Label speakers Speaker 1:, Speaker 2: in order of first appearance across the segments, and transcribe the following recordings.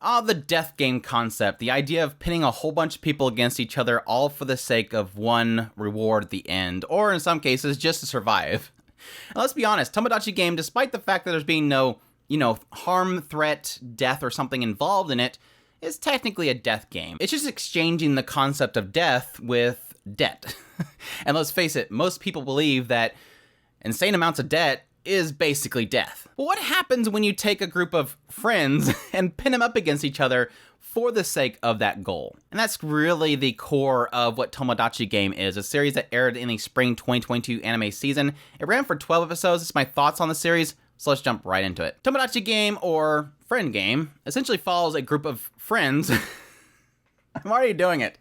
Speaker 1: The death game concept, the idea of pitting a whole bunch of people against each other all for the sake of one reward at the end, or in some cases, just to survive. And let's be honest, Tomodachi game, despite the fact that there's being no, harm, threat, death, or something involved in it, is technically a death game. It's just exchanging the concept of death with debt. And let's face it, most people believe that insane amounts of debt is basically death. But what happens when you take a group of friends and pin them up against each other for the sake of that goal? And that's really the core of what Tomodachi game is, a series that aired in the spring 2022 anime season. It ran for 12 episodes. It's my thoughts on the series, so let's jump right into it. Tomodachi game, or friend game, essentially follows a group of friends. I'm already doing it.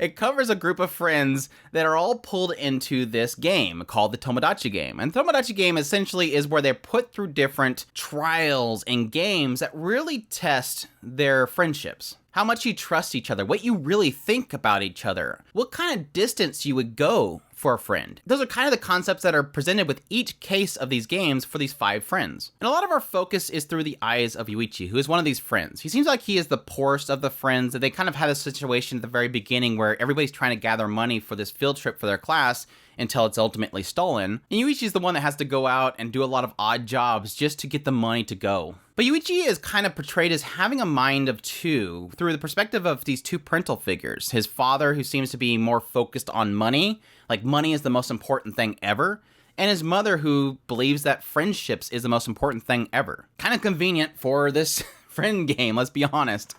Speaker 1: It covers a group of friends that are all pulled into this game called the Tomodachi game. And Tomodachi game essentially is where they're put through different trials and games that really test their friendships. How much you trust each other, what you really think about each other, what kind of distance you would go for a friend. Those are kind of the concepts that are presented with each case of these games for these 5 friends. And a lot of our focus is through the eyes of Yuichi, who is one of these friends. He seems like he is the poorest of the friends, that they kind of had a situation at the very beginning where everybody's trying to gather money for this field trip for their class until it's ultimately stolen. And Yuichi's the one that has to go out and do a lot of odd jobs just to get the money to go. But Yuichi is kind of portrayed as having a mind of two through the perspective of these 2 parental figures. His father, who seems to be more focused on money, like money is the most important thing ever, and his mother, who believes that friendships is the most important thing ever. Kind of convenient for this friend game, let's be honest.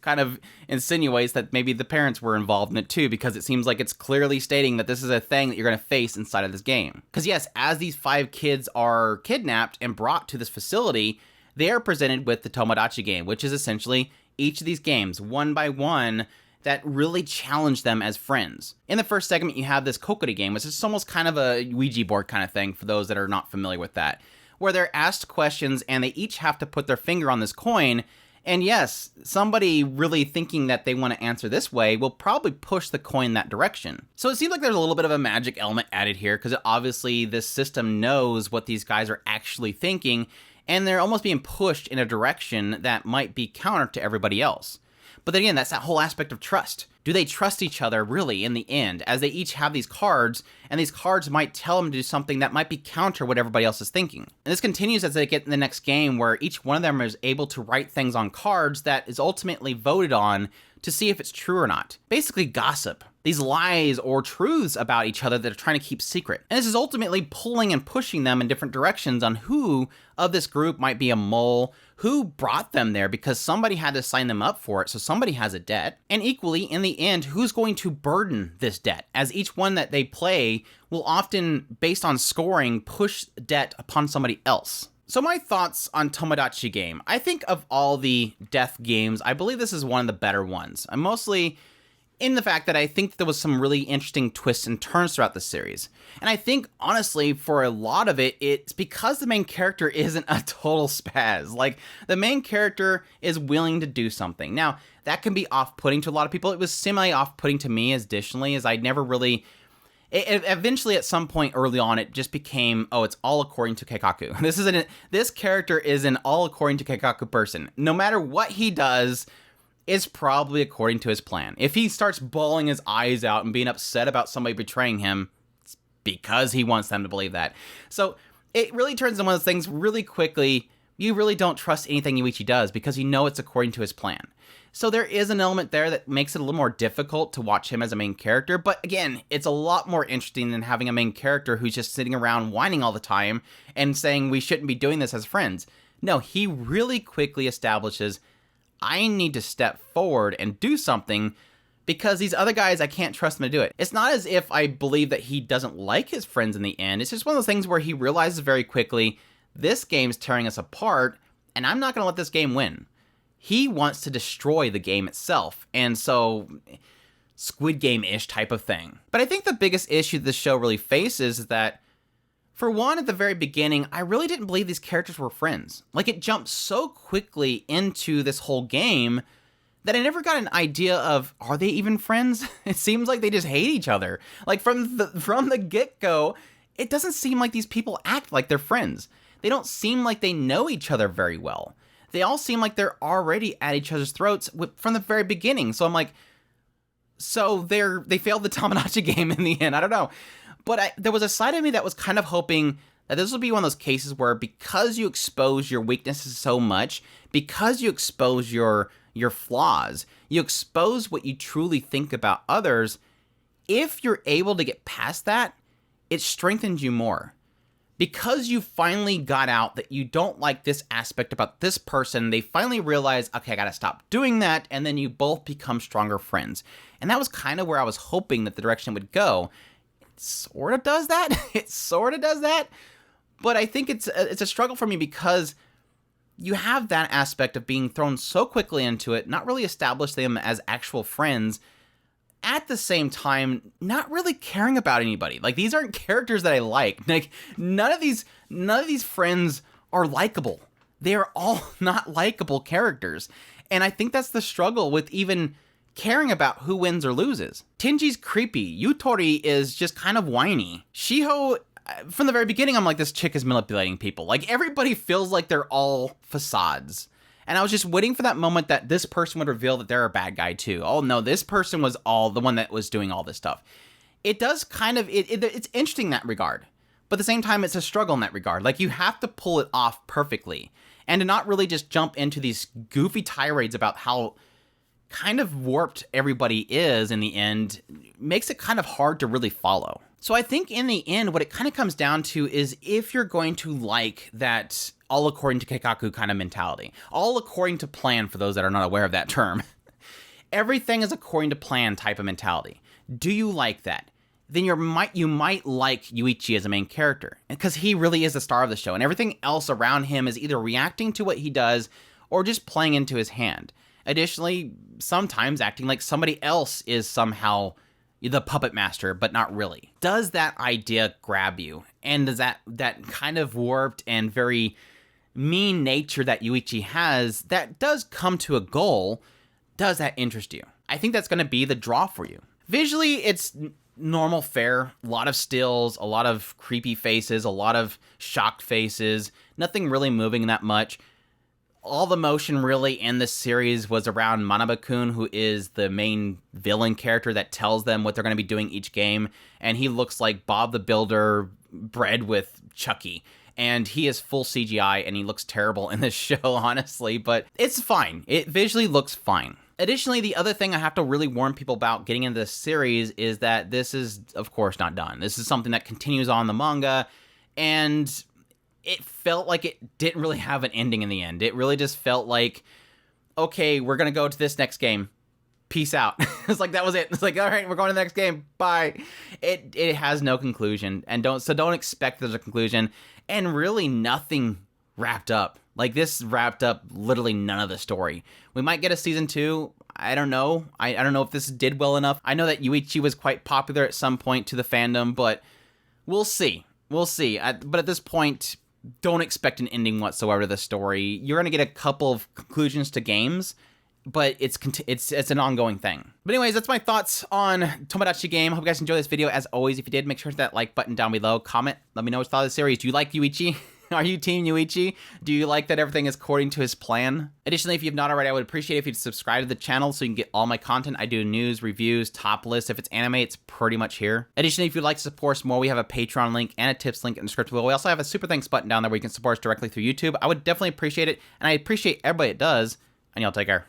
Speaker 1: Kind of insinuates that maybe the parents were involved in it too, because it seems like it's clearly stating that this is a thing that you're going to face inside of this game. Because yes, as these 5 kids are kidnapped and brought to this facility, they are presented with the Tomodachi game, which is essentially each of these games, one by one, that really challenge them as friends. In the first segment, you have this Kokiri game, which is almost kind of a Ouija board kind of thing for those that are not familiar with that, where they're asked questions and they each have to put their finger on this coin. And yes, somebody really thinking that they want to answer this way will probably push the coin that direction. So it seems like there's a little bit of a magic element added here, because obviously this system knows what these guys are actually thinking, and they're almost being pushed in a direction that might be counter to everybody else. But then again, that's that whole aspect of trust. Do they trust each other really in the end, as they each have these cards, and these cards might tell them to do something that might be counter what everybody else is thinking. And this continues as they get in the next game, where each one of them is able to write things on cards that is ultimately voted on to see if it's true or not. Basically gossip. These lies or truths about each other that are trying to keep secret. And this is ultimately pulling and pushing them in different directions on who of this group might be a mole, who brought them there because somebody had to sign them up for it, so somebody has a debt. And equally, in the end, who's going to burden this debt, as each one that they play will often, based on scoring, push debt upon somebody else. So my thoughts on Tomodachi game. I think of all the death games, I believe this is one of the better ones. I'm mostly in the fact that I think that there was some really interesting twists and turns throughout the series. And I think, honestly, for a lot of it, it's because the main character isn't a total spaz. Like, the main character is willing to do something. Now, that can be off-putting to a lot of people. It was semi-off-putting to me, additionally, as I never really... eventually, at some point early on, it just became, oh, it's all according to Keikaku. This character is an all according to Keikaku person. No matter what he does, is probably according to his plan. If he starts bawling his eyes out and being upset about somebody betraying him, it's because he wants them to believe that. So it really turns into one of those things really quickly. You really don't trust anything Yuichi does because you know it's according to his plan. So there is an element there that makes it a little more difficult to watch him as a main character. But again, it's a lot more interesting than having a main character who's just sitting around whining all the time and saying we shouldn't be doing this as friends. No, he really quickly establishes, I need to step forward and do something because these other guys, I can't trust them to do it. It's not as if I believe that he doesn't like his friends in the end. It's just one of those things where he realizes very quickly, this game's tearing us apart, and I'm not going to let this game win. He wants to destroy the game itself, and so Squid Game-ish type of thing. But I think the biggest issue this show really faces is that, for one, at the very beginning, I really didn't believe these characters were friends. Like, it jumped so quickly into this whole game that I never got an idea of, are they even friends? It seems like they just hate each other. Like, from the get-go, it doesn't seem like these people act like they're friends. They don't seem like they know each other very well. they all seem like they're already at each other's throats from the very beginning. So I'm like, so they failed the Tomodachi game in the end. I don't know. But there was a side of me that was kind of hoping that this would be one of those cases where, because you expose your weaknesses so much, because you expose your flaws, you expose what you truly think about others, if you're able to get past that, it strengthens you more. Because you finally got out that you don't like this aspect about this person, they finally realize, okay, I gotta stop doing that, and then you both become stronger friends. And that was kind of where I was hoping that the direction would go. It sort of does that. It sort of does that. But I think it's a struggle for me because you have that aspect of being thrown so quickly into it, not really establish them as actual friends, at the same time, not really caring about anybody. Like, these aren't characters that I like. Like, none of these friends are likable. They are all not likable characters. And I think that's the struggle with even caring about who wins or loses. Tenji's creepy. Yutori is just kind of whiny. Shiho, from the very beginning, I'm like, this chick is manipulating people. Like, everybody feels like they're all facades. And I was just waiting for that moment that this person would reveal that they're a bad guy too. Oh no, this person was all the one that was doing all this stuff. It does kind of, it's interesting in that regard. But at the same time, it's a struggle in that regard. Like, you have to pull it off perfectly. And to not really just jump into these goofy tirades about how kind of warped everybody is in the end makes it kind of hard to really follow. So I think in the end, what it kind of comes down to is if you're going to like that all according to Keikaku kind of mentality, all according to plan for those that are not aware of that term, everything is according to plan type of mentality. Do you like that? Then you might like Yuichi as a main character, because he really is the star of the show, and everything else around him is either reacting to what he does or just playing into his hand. Additionally, sometimes acting like somebody else is somehow the puppet master, but not really. Does that idea grab you? And does that kind of warped and very mean nature that Yuichi has that does come to a goal, does that interest you? I think that's going to be the draw for you. Visually, it's normal fare, a lot of stills, a lot of creepy faces, a lot of shocked faces, nothing really moving that much. All the motion really in this series was around Manabe-kun, who is the main villain character that tells them what they're going to be doing each game, and he looks like Bob the Builder bred with Chucky. And he is full CGI, and he looks terrible in this show, honestly, but it's fine. It visually looks fine. Additionally, the other thing I have to really warn people about getting into this series is that this is, of course, not done. This is something that continues on the manga, and it felt like it didn't really have an ending in the end. It really just felt like, okay, we're going to go to this next game. Peace out. It's like, that was it. It's like, all right, we're going to the next game. Bye. It has no conclusion, and don't expect there's a conclusion, and really nothing wrapped up. Like, this wrapped up literally none of the story. We might get a season 2. I don't know. I don't know if this did well enough. I know that Yuichi was quite popular at some point to the fandom, but we'll see. We'll see. But at this point, don't expect an ending whatsoever to the story. You're going to get a couple of conclusions to games, but it's an ongoing thing. But anyways, that's my thoughts on Tomodachi Game. Hope you guys enjoyed this video. As always, if you did, make sure to hit that like button down below. Comment. Let me know what you thought of the series. Do you like Yuichi? Are you team Yuichi? Do you like that everything is according to his plan? Additionally, if you've not already, I would appreciate it if you'd subscribe to the channel so you can get all my content. I do news, reviews, top lists. If it's anime, it's pretty much here. Additionally, if you'd like to support us more, we have a Patreon link and a tips link in the description below. We also have a super thanks button down there where you can support us directly through YouTube. I would definitely appreciate it, and I appreciate everybody that does, and y'all take care.